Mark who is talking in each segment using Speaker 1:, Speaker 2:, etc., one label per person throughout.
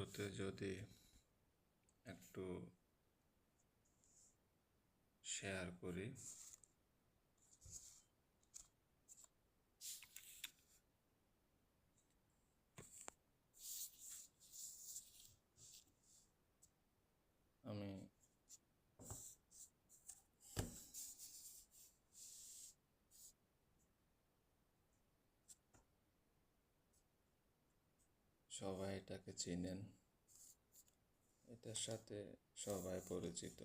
Speaker 1: শুরুতে যদি একটু শেয়ার করি, আমি সবাই এটাকে চিনেন, এটার সাথে সবাই পরিচিত।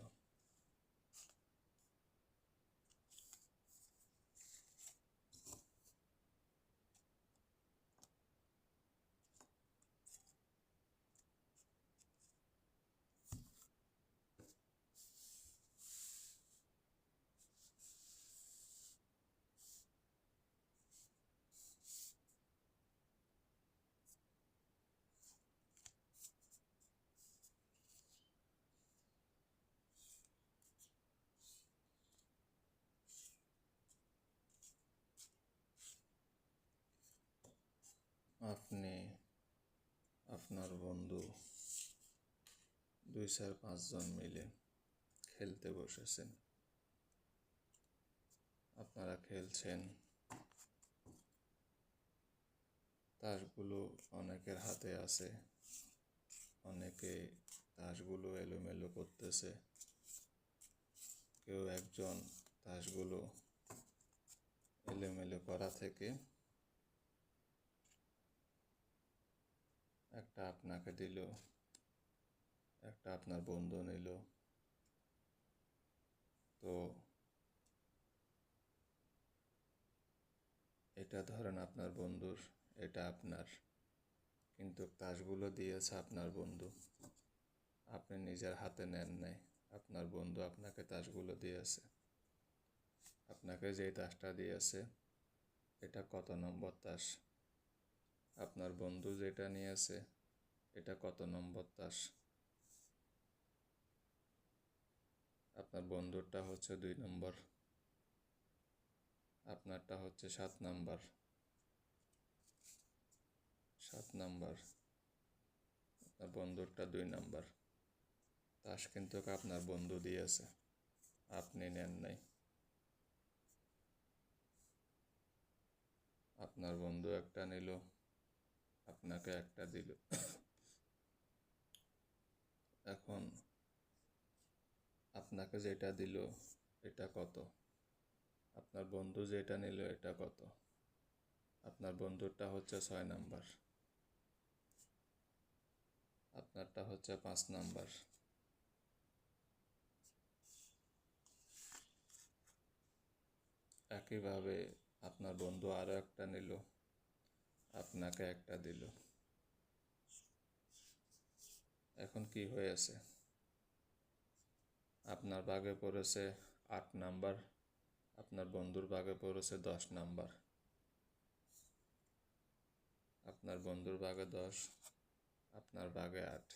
Speaker 1: আপনি আপনার বন্ধু 2-4-5 জন মিলে খেলতে বসেছেন। আপনারা খেলছেন, তাসগুলো অনেকের হাতে আছে, অনেকে তাসগুলো এলোমেলো করতেছে। কেউ একজন তাসগুলো এলোমেলো করা থেকে একটা আপনাকে দিল, একটা আপনার বন্ধু নিল। তো এটা ধরেন আপনার বন্ধুর, এটা আপনার, কিন্তু তাসগুলো দিয়েছে আপনার বন্ধু, আপনি নিজের হাতে নেন নাই। আপনার বন্ধু আপনাকে তাসগুলো দিয়েছে। আপনাকে যেই তাসটা দিয়েছে এটা কত নম্বর তাস? আপনার বন্ধু যেটা নিয়েছে এটা কত নম্বর তাস? আপনার বন্ধুরটা হচ্ছে 2 নম্বর, আপনারটা হচ্ছে 7 নম্বর। 7 নম্বর, আপনার বন্ধুরটা 2 নম্বর। তাস কিন্তু আপনার বন্ধু দিয়েছে, আপনি নেন নাই। আপনার বন্ধু একটা নিল, আপনাকে একটা দিল। এখন আপনাকে যেটা দিল এটা কত? আপনার বন্ধু যেটা নিল এটা কত? আপনার বন্ধুরটা হচ্ছে 6 নাম্বার, আপনারটা হচ্ছে 5 নাম্বার। একইভাবে আপনার বন্ধু আরও একটা নিল, আপনাকে একটা দিল। এখন কি হয়েছে? আপনার ভাগে পড়েছে 8 নাম্বার, আপনার বন্ধুর ভাগে পড়েছে 10 নাম্বার। আপনার বন্ধুর ভাগে 10, আপনার ভাগে 8।